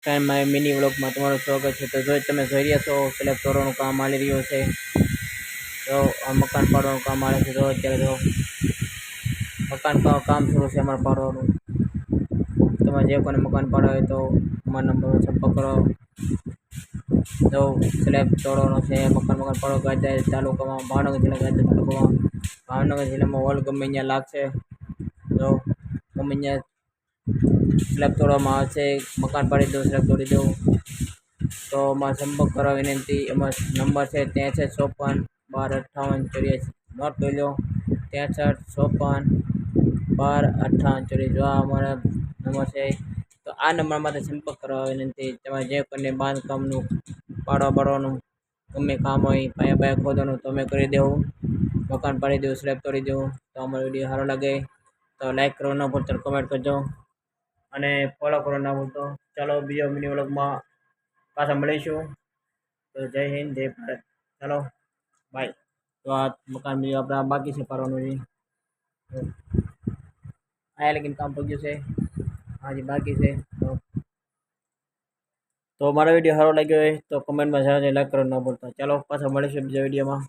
Friend my mini વ્લોગમાં તમારું સ્વાગત છે। તો તમે જોઈ રહ્યા છો સ્લેબ તોડવાનું કામ ચાલી રહ્યું છે। તો આ મકાન પાડવાનું કામ ચાલે છે। તો અત્યારે જો મકાન કામ શરૂ છે અમારે પાડવાનું। તમે જે કોઈને મકાન પાડવા હોય તો અમારા નંબર પર સંપર્ક કરો। તો સ્લેબ તોડવાનો છે મકાન પાડવા ગાજે તાલુકામાં ભાવનગર જિલ્લા ગાજે તાલુકામાં ભાવનગર જિલ્લામાં હોલ ગમે ત્યાં લાગશે। તો ગમે ત્યાં સ્લેબ તોડવામાં આવશે। મકાન પાડી દો, સ્લેબ તોડી દો તો અમારો સંપર્ક કરવા વિનંતી। અમારો નંબર છે 63 54 12 58 84। નોટ કરી લો 63 54 12 58 84। જો આ અમારા નંબર છે તો આ નંબરમાંથી સંપર્ક કરવા વિનંતી। તમારે જે કોઈને બાંધકામનું પાડવાનું ગમે કામ હોય પાયા ખોદવાનું તો અમે કરી દેવું। મકાન પાડી દેવું, સ્લેબ તોડી દેવું। તો અમારો વિડીયો સારો લાગે તો લાઈક કરો, ન ભૂલતા કમેન્ટ કરજો અને ફોલો કરો ના ભૂલતો। ચાલો બીજો મિની વ્લોગમાં પાછા મળીશું। તો જય હિન્દ, જય ભારત, ચાલો બાય। તો આ મકાન બીજું આપણે બાકી છે પાડવાનું છે। આયા લેકિન કામ પગ્યું છે, હાજી બાકી છે। તો મારો વિડીયો સારો લાગ્યો હોય તો કમેન્ટમાં જણાવજો, લાઈક કરો ના ભૂલતા। ચાલો પાછા મળીશું બીજા વિડીયોમાં।